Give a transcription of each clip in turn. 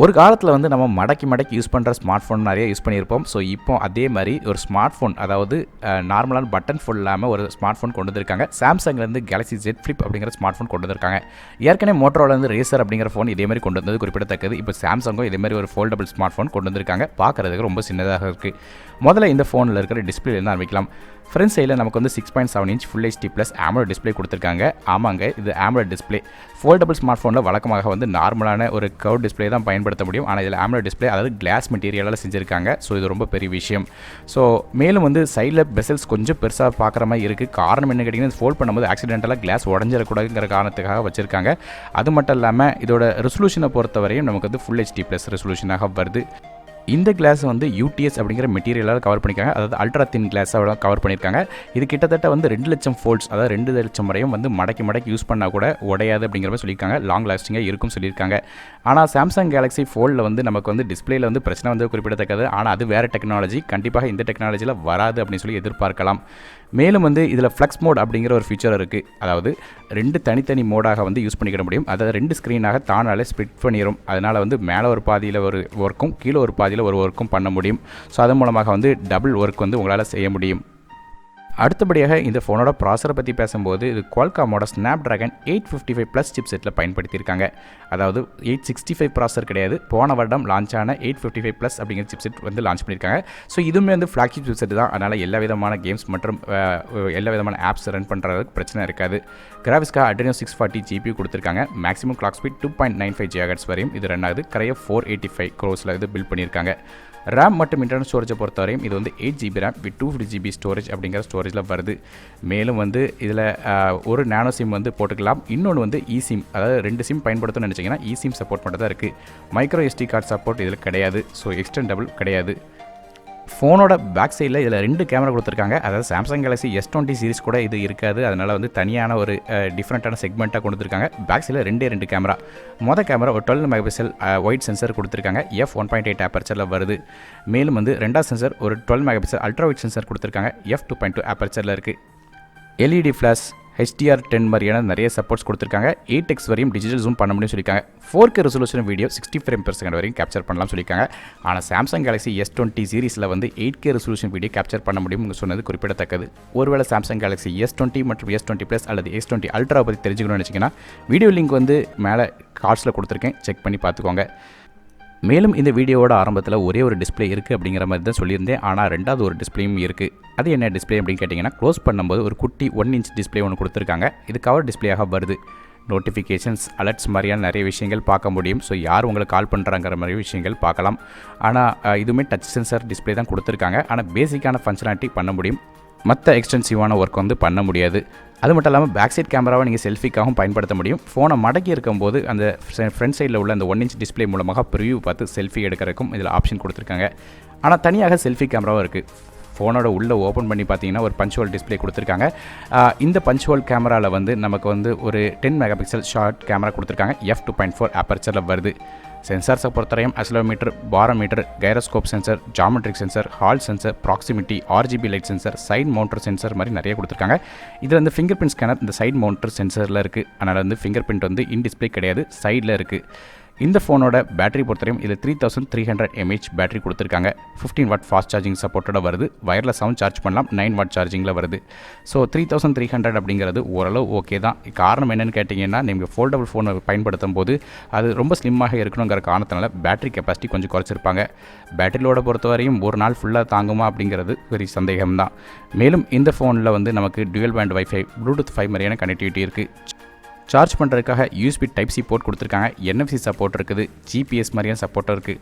ஒரு காலத்தில் வந்து நம்ம மடக்கி யூஸ் பண்ணுற ஸ்மார்ட் ஃபோன் நிறைய யூஸ் பண்ணியிருப்போம். ஸோ இப்போ அதே மாதிரி ஒரு ஸ்மார்ட் ஃபோன், அதாவது நார்மலான பட்டன் ஃபோன் இல்லாமல் ஒரு ஸ்மார்ட் ஃபோன் கொண்டு வந்திருக்காங்க. சாம்சங்லேருந்து கேலக்ஸி Z Flip அப்படிங்கிற ஸ்மார்ட் ஃபோன் கொண்டு வந்திருக்காங்க. ஏற்கனவே மோட்டோரோலேருந்து ரேசர் அப்படிங்கிற ஃபோன் இதே மாதிரி கொண்டு வந்தது குறிப்பிடத்தக்கது. இப்போ சாம்சங்கும் இதே மாதிரி ஒரு ஃபோல்டபிள் ஸ்மார்ட் ஃபோன் கொண்டு வந்திருக்காங்க. பார்க்குறதுக்கு ரொம்ப சின்னதாக இருக்குது. முதல்ல இந்த ஃபோனில் இருக்கிற டிஸ்பிளேலேருந்து ஆரம்பிக்கலாம். ஃப்ரண்ட் சைடில் நமக்கு வந்து 6.7 inch full HD plus AMOLED display கொடுத்துருக்காங்க. ஆமாங்க, இது AMOLED டிஸ்பிளே. ஃபோல்டபிள் ஸ்மார்ட் ஃபோனில் வழக்கமாக வந்து நார்மலான ஒரு கர்வ் டிஸ்பிளே தான் பயன்படுத்த முடியும். ஆனால் இதில் AMOLED டிஸ்பிளே, அதாவது கிளாஸ் மெட்டீரியலால் செஞ்சுருக்காங்க. ஸோ இது ரொம்ப பெரிய விஷயம். ஸோ மேலும் வந்து சைடில் பெசல்ஸ் கொஞ்சம் பெருசாக பார்க்குற மாதிரி இருக்குது. காரணம் என்ன கேட்டிங்கன்னா, ஃபோல்ட் பண்ணும்போது ஆக்சிடென்டலாக கிளாஸ் உடஞ்சிடக்கூடாதுங்கிற காரணத்துக்காக வச்சுருக்காங்க. அது மட்டும் இல்லாமல் இதோட ரெசல்யூஷனை பொறுத்தவரையும் நமக்கு வந்து ஃபுல் HD ப்ளஸ் ரெசல்யூஷனாக வருது. இந்த கிளாஸ் வந்து UTS அப்படிங்கிற மெட்டீரியலால் கவர் பண்ணியிருக்காங்க. அதாவது அல்ட்ரா தின் கிளாஸாக கவர் பண்ணியிருக்காங்க. இது கிட்டத்தட்ட வந்து 2 லட்சம் ஃபோல்ட்ஸ், அதாவது 2 லட்சம் வரையும் வந்து மடக்கி யூஸ் பண்ணால் கூட உடையாது அப்படிங்கிற மாதிரி சொல்லியிருக்காங்க. லாங் லாஸ்டிங்காக இருக்கும் சொல்லியிருக்காங்க. ஆனால் சாம்சங் கேலக்ஸி ஃபோல்டில் வந்து நமக்கு வந்து டிஸ்பிளேல வந்து பிரச்சனை வந்து குறிப்பிடத்தக்கது. ஆனால் அது வேறு டெக்னாலஜி, கண்டிப்பாக இந்த டெக்னாலஜியில் வராது அப்படின்னு சொல்லி எதிர்பார்க்கலாம். மேலும் வந்து இதில் ஃப்ளெக்ஸ் மோட் அப்படிங்கிற ஒரு ஃபீச்சர் இருக்குது. அதாவது 2 தனித்தனி மோடாக வந்து யூஸ் பண்ணிக்கிற முடியும். அதாவது 2 ஸ்க்ரீனாக தானாலே ஸ்ப்ளிட் பண்ணிடும். அதனால் வந்து மேலே ஒரு பாதியில் ஒரு ஒர்க்கும் கீழே ஒரு பாதியில் ஒரு ஒர்க்கும் பண்ண முடியும். ஸோ அதன் மூலமாக வந்து டபுள் ஒர்க் வந்து உங்களால் செய்ய முடியும். அடுத்தபடியாக இந்த ஃபோனோட ப்ராசரை பற்றி பேசும்போது, இது குவால்காமோட ஸ்னாப்ட்ராகன் 855 ப்ளஸ் சிப் செட்டில் பயன்படுத்தியிருக்காங்க. அதாவது 865 ப்ராசர் கிடையாது, போன வருடம் லான்ச் ஆன 855 ப்ளஸ் அப்படிங்கிற சிப் செட் வந்து லான்ச் பண்ணியிருக்காங்க. ஸோ இதுவுமே வந்து ஃப்ளாக்ஷிப் சிப் செட் தான். அதனால் எல்லா விதமான கேம்ஸ் மற்றும் எல்லா விதமான ஆப்ஸ் ரன் பண்ணுறதுக்கு பிரச்சனை இருக்காது. கிராஃபிக்ஸ்க்காக Adreno 640 GPU கொடுத்துருக்காங்க. மேக்ஸிமம் கிளாக் ஸ்பீட் 2.95 GHz வரையும் இது ரன் ஆகுது. கரைய 485 crores இது பில்ட் பண்ணியிருக்காங்க. RAM மற்றும் இன்டர்னல் ஸ்டோரேஜை பொறுத்தவரையும் இது வந்து 8GB RAM with 250GB storage அப்படிங்கிற ஸ்டோரேஜில் வருது. மேலும் வந்து இதில் ஒரு நானோ சிம் வந்து போட்டுக்கலாம். இன்னொன்று வந்து eSIM, அதாவது 2 சிம் பயன்படுத்தணும்னு நினச்சிங்கன்னா eSIM சப்போர்ட் மட்டும் தான் இருக்குது. மைக்ரோ SD கார்டு சப்போர்ட் இதில் கிடையாது. ஸோ எக்ஸ்டெண்டபிள் கிடையாது. ஃபோனோட பேக் சைடில் இதில் 2 கேமரா கொடுத்துருக்காங்க. அதாவது சாம்சங் கேலக்ஸி S20 சீரிஸ் கூட இது இருக்காது. அதனால் வந்து தனியான ஒரு டிஃப்ரெண்ட்டான செக்மெண்ட்டாக கொடுத்துருக்காங்க. பேக் சைடில் 2 கேமரா. மொதல் கேமரா ஒரு 12 மெகாபிக்சல் ஒயிட் சென்சர் கொடுத்துருக்காங்க. f1.8 ஆப்பர்ச்சரில் வருது. மேலும் வந்து ரெண்டாவது சென்சர் ஒரு 12 மெகாபிக்சல் அல்ட்ரா ஒயிட் சென்சர் கொடுத்துருக்காங்க. f2.2 ஆப்பர்ச்சரில் இருக்குது. LED ஃப்ளாஷ், HDR10 மாதிரியான நிறைய சப்போர்ட்ஸ் கொடுத்துருக்காங்க. 8x வரையும் டிஜிட்டல் ஜூம் பண்ண முடியும்னு சொல்லியிருக்காங்க. 4K ரெசல்யூஷன் வீடியோ 60 frames/second வரையும் கேப்சர் பண்ணலாம் சொல்லியிருக்காங்க. ஆனால் சாம்சங் கேலக்ஸி S20 சீரிஸில் வந்து 8K ரெசல்யூஷன் வீடியோ கேப்சர் பண்ண முடியும்னு சொன்னது குறிப்பிடத்தக்கது. ஒருவேளை சாம்சங் கேலக்ஸி S20 மற்றும் S20 Plus அல்லது S20 Ultra பற்றி தெரிஞ்சுக்கணும்னு நினச்சிங்கன்னா வீடியோ லிங்க் வந்து மேலே கார்ட்ஸில் கொடுத்துருக்கேன், செக் பண்ணி பார்த்துக்கோங்க. மேலும் இந்த வீடியோவோட ஆரம்பத்தில் ஒரே ஒரு டிஸ்பிளே இருக்குது அப்படிங்கிற மாதிரி தான் சொல்லியிருந்தேன். ஆனால் ரெண்டாவது ஒரு டிஸ்பிளேயும் இருக்குது. அது என்ன டிஸ்பிளே அப்படின்னு கேட்டிங்கன்னா, க்ளோஸ் பண்ணும்போது ஒரு குட்டி 1 இன்ச் டிஸ்பிளே ஒன்று கொடுத்துருக்காங்க. இது கவர் டிஸ்பிளேயாக வருது. நோட்டிஃபிகேஷன்ஸ், அலர்ட்ஸ் மாதிரியான நிறைய விஷயங்கள் பார்க்க முடியும். ஸோ யார் உங்களுக்கு கால் பண்ணுறாங்கிற மாதிரி விஷயங்கள் பார்க்கலாம். ஆனால் இதுவுமே டச் சென்சார் டிஸ்பிளே தான் கொடுத்துருக்காங்க. ஆனால் பேசிக்கான ஃபங்க்ஷனாலிட்டி பண்ண முடியும். மற்ற எக்ஸ்டென்சிவான ஒர்க் வந்து பண்ண முடியாது. அது மட்டும் இல்லாமல் பேக் சைட் கேமராவை நீங்கள் செல்ஃபிக்காகவும் பயன்படுத்த முடியும். ஃபோனை மடக்கி இருக்கும்போது அந்த ஃப்ரண்ட் சைடில் உள்ள அந்த 1 இன்ச் டிஸ்பிளே மூலமாக ப்ரிவியூ பார்த்து செல்ஃபி எடுக்கிறதுக்கும் இதில் ஆப்ஷன் கொடுத்துருக்காங்க. ஆனால் தனியாக செல்ஃபி கேமராவும் இருக்குது. ஃபோனோட உள்ளே ஓப்பன் பண்ணி பார்த்தீங்கன்னா ஒரு பஞ்ச் ஹோல் டிஸ்பிளே கொடுத்துருக்காங்க. இந்த பஞ்ச் ஹோல் கேமராவில் வந்து நமக்கு வந்து ஒரு 10 மெகாபிக்சல் ஷார்ட் கேமரா கொடுத்துருக்காங்க. f2.4 ஆப்பர்ச்சரில் வருது. சென்சார்ஸை பொறுத்தவரையும் accelerometer, barometer, gyroscope sensor, geometric sensor, Hall sensor, proximity, RGB light sensor, side mounted sensor மாதிரி நிறைய கொடுத்துருக்காங்க. இதில் வந்து ஃபிங்கர் பிரிண்ட் ஸ்கேனர் இந்த சைட் மவுண்டர் சென்சரில் இருக்குது. அதனால் வந்து ஃபிங்கர் பிரிண்ட் வந்து இன் டிஸ்பிளே கிடையாது, சைடில் இருக்குது. இந்த ஃபோனோட பேட்டரி பொறுத்தவரையும் இதில் 3300 mAh பேட்டரி கொடுத்துருக்காங்க. 15 வாட் ஃபாஸ்ட் சார்ஜிங் சப்போர்ட்டோட வருது. வயர்லெஸ்ஸாகவும் சார்ஜ் பண்ணலாம். 9 வாட் சார்ஜிங்கில் வருது. ஸோ 3300 அப்படிங்கிறது ஓரளவு ஓகே தான். காரணம் என்னென்னு கேட்டிங்கன்னா, நீங்கள் ஃபோல்டபுள் ஃபோனை பயன்படுத்தும் போது அது ரொம்ப ஸ்லிம்மாக இருக்கணுங்கிற காரணத்தினால பேட்டரி கெப்பாசிட்டி கொஞ்சம் குறைச்சிருப்பாங்க. பேட்டரியோட பொறுத்தவரையும் ஒரு நாள் ஃபுல்லாக தாங்குமா அப்படிங்கிறது பெரிய சந்தேகம்தான். மேலும் இந்த ஃபோனில் வந்து நமக்கு டியூயல் பேண்ட் வைஃபை, ப்ளூடூத் 5 மாதிரியான கனெக்டிவிட்டி இருக்குது. சார்ஜ் பண்ணுறதுக்காக USB Type-C போர்ட் கொடுத்துருக்காங்க. NFC சப்போர்ட் இருக்குது. GPS மாதிரியான சப்போர்ட்டும் இருக்குது.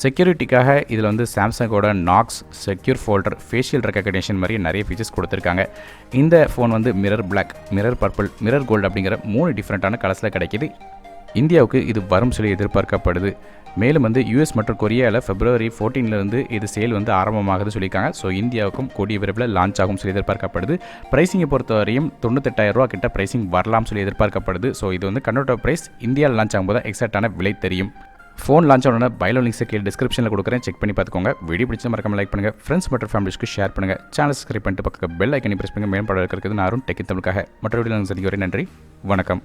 செக்யூரிட்டிக்காக இதில் வந்து சாம்சங்கோட Knox, secure folder, facial recognition மாதிரி நிறைய ஃபீச்சர்ஸ் கொடுத்துருக்காங்க. இந்த ஃபோன் வந்து mirror black, mirror purple, mirror gold அப்படிங்கிற 3 டிஃப்ரெண்ட்டான கலர்ஸில் கிடைக்கிது. இந்தியாவுக்கு இது வரும் சொல்லி எதிர்பார்க்கப்படுது. மேலும் வந்து US மற்றும் கொரியாவில் February 14 இது சேல் வந்து ஆரம்பமாகுது சொல்லியிருக்காங்க. ஸோ இந்தியாவுக்கும் கூடிய விரைவில் லான்ச் ஆகும் சொல்லி எதிர்பார்க்கப்படுது. ப்ரைஸிங்கை பொறுத்தவரையும் 98,000 ரூபா கிட்ட ப்ரைஸிங் வரலாம் சொல்லி எதிர்பார்க்கப்படுது. ஸோ இது வந்து கன்வெர்ட் ப்ரைஸ் இந்தியாவில் லான்ச் ஆகும்போது எக்ஸாக்டான விலை தெரியும். ஃபோன் லான்ச் ஆனோட பைலோ லிங்க்ஸை கீழே டிஸ்கிரிப்ஷனில் கொடுக்குறேன், செக் பண்ணி பார்த்துக்கோங்க. வீடியோ பிடிச்ச மறக்காம லைக் பண்ணுங்கள், ஃப்ரெண்ட்ஸ் மற்றும் ஃபேமிலிஸ்க்கு ஷேர் பண்ணுங்கள், சேனல் சப்ஸ்கிரைப் பண்ணிட்டு பக்கம் பெல் ஐக்கனை பிரஸ் பண்ணுங்கள். மேம்பட இருக்கிறது நான் அருண் டெக் தமிழுக்காக மற்ற வீடியோ சந்திக்க வரை நன்றி, வணக்கம்.